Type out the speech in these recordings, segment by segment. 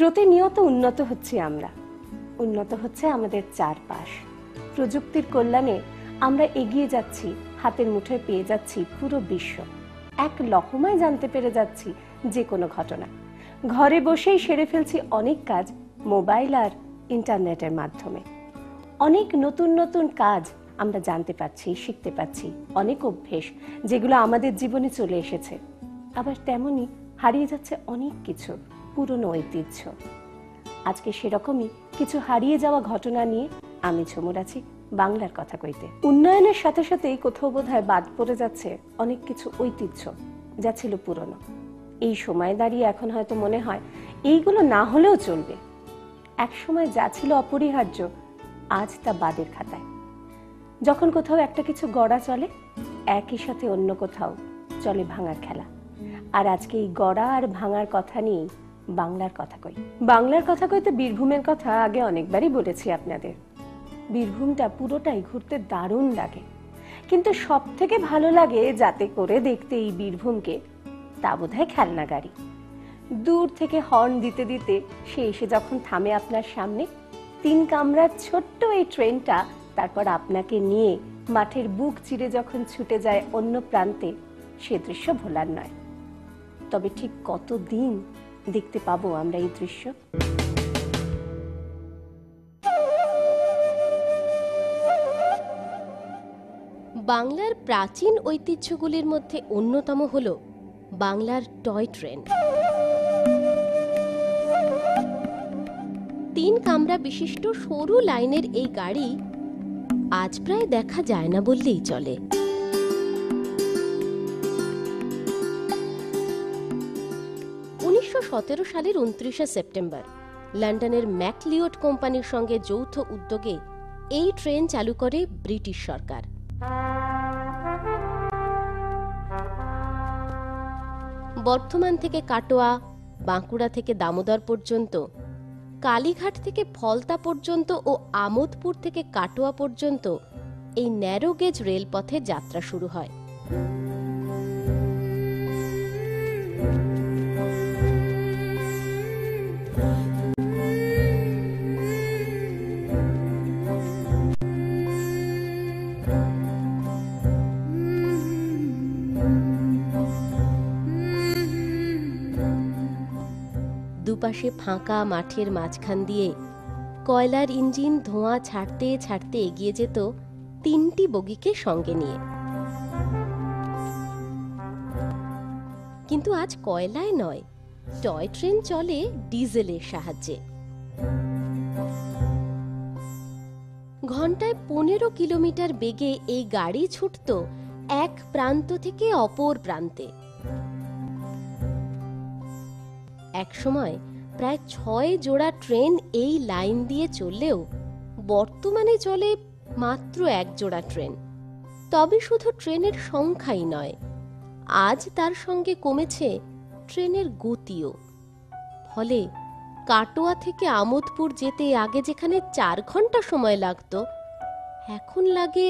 প্রতিনিয়ত উন্নত হচ্ছি আমরা, উন্নত হচ্ছে আমাদের চারপাশ। প্রযুক্তির কল্যাণে আমরা এগিয়ে যাচ্ছি, হাতের মুঠোয় পেয়ে যাচ্ছি পুরো বিশ্ব। এক লহমায় জানতে পেরে যাচ্ছি যে কোনো ঘটনা। ঘরে বসেই সেরে ফেলছি অনেক কাজ মোবাইল আর ইন্টারনেটের মাধ্যমে। অনেক নতুন নতুন কাজ আমরা জানতে পারছি, শিখতে পারছি। অনেক অভ্যেস যেগুলো আমাদের জীবনে চলে এসেছে, আবার তেমনি হারিয়ে যাচ্ছে অনেক কিছু পুরনো ঐতিহ্য। আজকে সেরকমই কিছু হারিয়ে যাওয়া ঘটনা নিয়ে আমি ঝুমুর আছি বাংলার কথা কইতে। উন্নয়নের সাথে সাথেই কোথাও বোধহয় বাদ পড়ে যাচ্ছে অনেক কিছু ঐতিহ্য যা ছিল পুরনো। এই সময় দাঁড়িয়ে এখন হয়তো মনে হয় এইগুলো না হলেও চলবে। এক সময় যা ছিল অপরিহার্য, আজ তা বাদের খাতায়। যখন কোথাও একটা কিছু গড়া চলে, একই সাথে অন্য কোথাও চলে ভাঙার খেলা। আর আজকে এই গড়া আর ভাঙার কথা নিয়ে বাংলার কথা কই। বাংলার কথা কইতে বীরভূমের কথা আগে অনেকবারই বলেছি আপনাদের। বীরভূমটা পুরোটাই ঘুরতে দারুণ লাগে, কিন্তু সব থেকে ভালো লাগে যাতে করে দেখতে এই বীরভূমকে, তা বোধহয় খেলনা গাড়ি। দূর থেকে হর্ন দিতে দিতে সে এসে যখন থামে আপনার সামনে, 3 কামরার ছোট্ট এই ট্রেনটা তারপর আপনাকে নিয়ে মাঠের বুক চিরে যখন ছুটে যায় অন্য প্রান্তে, সে দৃশ্য ভোলার নয়। তবে ঠিক কতদিন দেখতে পাবো আমরা এই দৃশ্য? বাংলার প্রাচীন ঐতিহ্যগুলির মধ্যে অন্যতম হল বাংলার টয় ট্রেন। 3 কামরা বিশিষ্ট সরু লাইনের এই গাড়ি আজ প্রায় দেখা যায় না বললেই চলে। 1917 সালের 29শে সেপ্টেম্বর লন্ডনের ম্যাকলিওড কোম্পানির সঙ্গে যৌথ উদ্যোগে এই ট্রেন চালু করে ব্রিটিশ সরকার। বর্ধমান থেকে কাটোয়া, বাঁকুড়া থেকে দামোদর পর্যন্ত, কালীঘাট থেকে ফলতা পর্যন্ত ও আমোদপুর থেকে কাটোয়া পর্যন্ত এই ন্যারো গেজ রেলপথে যাত্রা শুরু হয়। দুপাশে ফাঁকা মাঠের মাঝখান দিয়ে কয়লার ইঞ্জিন ধোঁয়া ছাড়তে ছাড়তে এগিয়ে যেত 3টি বগিকে সঙ্গে নিয়ে। কিন্তু আজ কয়লায় নয়, টয় ট্রেন চলে ডিজেলের সাহায্যে। ঘন্টায় 15 কিলোমিটার বেগে এই গাড়ি ছুটত এক প্রান্ত থেকে অপর প্রান্তে। একসময় প্রায় 6 জোড়া ট্রেন এই লাইন দিয়ে চললেও বর্তমানে চলে মাত্র 1 জোড়া ট্রেন। তবে শুধু ট্রেনের সংখ্যাই নয়, আজ তার সঙ্গে কমেছে ট্রেনের গতিও। ফলে কাটোয়া থেকে আমোদপুর যেতে আগে যেখানে 4 ঘন্টা সময় লাগতো, এখন লাগে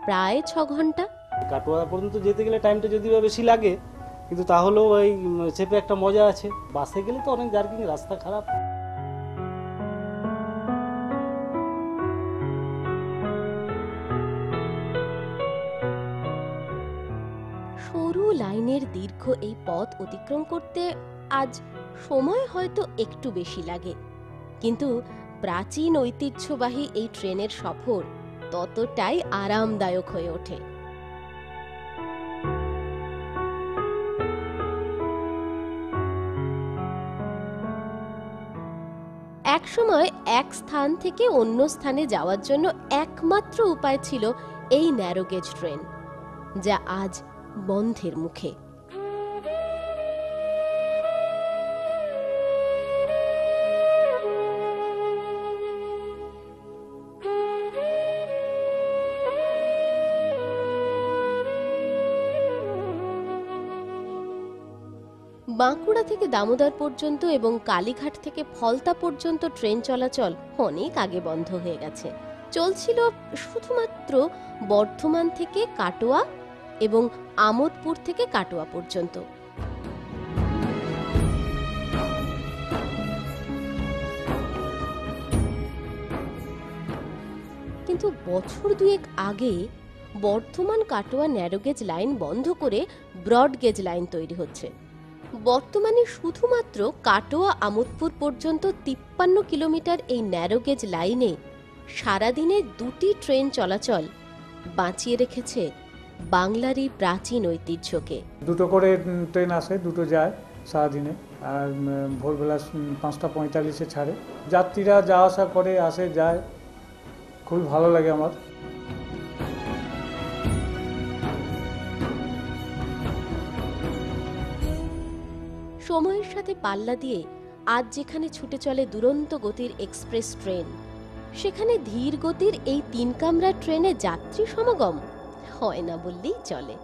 প্রায় 6 ঘন্টা। কাটোয়া পর্যন্ত যেতে গেলে টাইমটা যদিও বেশি লাগে, কিন্তু তাহলেও ওই চেপে একটা মজা আছে। বাসে গেলে তো অনেক জার্কিং, রাস্তা খারাপ। সরু লাইনের দীর্ঘ এই পথ অতিক্রম করতে আজ সময় হয়তো একটু বেশি লাগে, কিন্তু প্রাচীন ঐতিহ্যবাহী এই ট্রেনের সফর ততটাই আরামদায়ক হয়ে ওঠে। একসময় এক স্থান থেকে অন্য স্থানে যাওয়ার জন্য একমাত্র উপায় ছিল এই ন্যারো গেজ ট্রেন, যা আজ বন্ধের মুখে। বাঁকুড়া থেকে দামোদর পর্যন্ত এবং কালীঘাট থেকে ফলতা পর্যন্ত ট্রেন চলাচল অনেক আগে বন্ধ হয়ে গেছে। চলছিল শুধুমাত্র বর্ধমান থেকে কাটোয়া এবং আমোদপুর থেকে কাটোয়া পর্যন্ত। কিন্তু বছর দুয়েক আগে বর্ধমান কাটোয়া ন্যারোগেজ লাইন বন্ধ করে ব্রড গেজ লাইন তৈরি হচ্ছে। বর্তমানে শুধুমাত্র কাটোয়া আমোদপুর পর্যন্ত 53 কিলোমিটার এই ন্যারোগেজ লাইনে সারাদিনে 2টি ট্রেন চলাচল বাঁচিয়ে রেখেছে বাংলারই প্রাচীন ঐতিহ্যকে। 2টো করে ট্রেন আসে, 2টো যায় সারাদিনে, আর ভোরবেলা 5:45-এ ছাড়ে। যাত্রীরা যাওয়া আসা করে, আসে যায়, খুবই ভালো লাগে আমার। সময়ের সাথে পাল্লা দিয়ে আজ যেখানে ছুটে চলে দুরন্ত গতির এক্সপ্রেস ট্রেন, সেখানে ধীর গতির এই 3 কামরা ট্রেনে যাত্রী সমাগম হয় না বললেই চলে।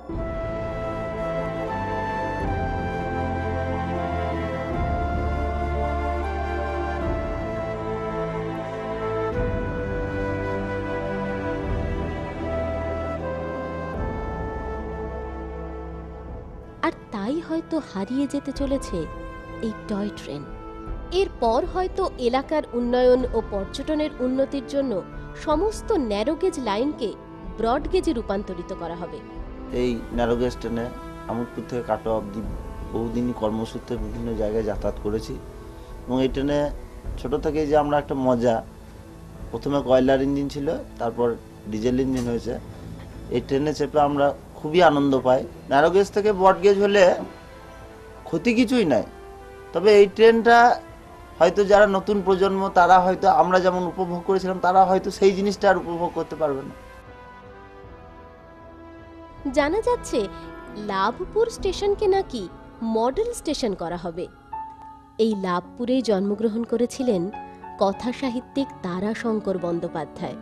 আর তাই হয়তো হারিয়ে যেতে চলেছে এই টয় ট্রেন। এরপর হয়তো এলাকার উন্নয়ন ও পর্যটনের উন্নতির জন্য সমস্ত ন্যারোগেজ লাইনকে ব্রডগেজে রূপান্তরিত করা হবে। এই ন্যারোগেজ ট্রেনে আমোদপুর থেকে কাটোয়া অবধি বহুদিনই কর্মসূত্রে বিভিন্ন জায়গায় যাতায়াত করেছি, এবং এই ট্রেনে ছোটো থেকেই যে আমরা একটা মজা, প্রথমে কয়লার ইঞ্জিন ছিল, তারপর ডিজেল ইঞ্জিন হয়েছে, এই ট্রেনে চেপে আমরা খুবই আনন্দ পাই। ন্যারোগেজ থেকে ব্রডগেজ হলে ক্ষতি কিছুই নাই, তবে এই ট্রেনটা হয়তো যারা নতুন প্রজন্ম তারা হয়তো আমরা যেমন উপভোগ করেছিলাম তারা হয়তো সেই জিনিসটা আর উপভোগ করতে পারবে না। জানা যাচ্ছে লাভপুর স্টেশনকে নাকি মডেল স্টেশন করা হবে। এই লাভপুরেই জন্মগ্রহণ করেছিলেন কথা সাহিত্যিক তারাশঙ্কর বন্দ্যোপাধ্যায়।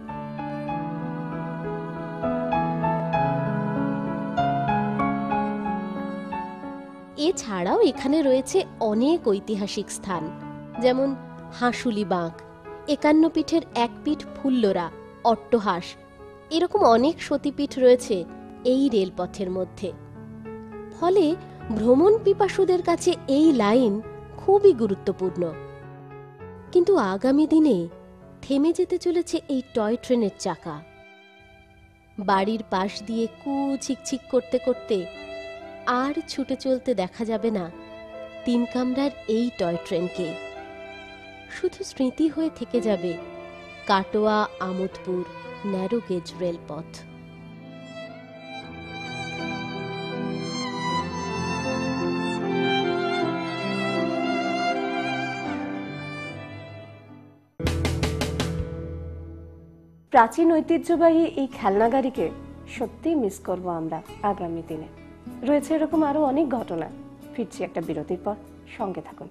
এছাড়াও এখানে রয়েছে অনেক ঐতিহাসিক স্থান, যেমন হাঁসুলি বাঁক, 51 পীঠের এক পীঠ ফুল্লরা, অট্টহাস, এরকম অনেক সতীপীঠ রয়েছে এই রেলপথের মধ্যে। ফলে ভ্রমণ পিপাসুদের কাছে এই লাইন খুবই গুরুত্বপূর্ণ। কিন্তু আগামী দিনে থেমে যেতে চলেছে এই টয় ট্রেনের চাকা। বাড়ির পাশ দিয়ে ছিকছিক করতে করতে আর ছুটে চলতে দেখা যাবে না 3 কামরার এই টয় ট্রেনকে। শুধু স্মৃতি হয়ে থেকে যাবে কাটোয়া আমোদপুর ন্যারোগেজ রেলপথ। প্রাচীন ঐতিহ্যবাহী এই খেলনা গাড়িকে সত্যিই মিস করব আমরা আগামী দিনে। রয়েছে এরকম আরো অনেক ঘটনা। ফিরছি একটা বিরতির পর, সঙ্গে থাকুন।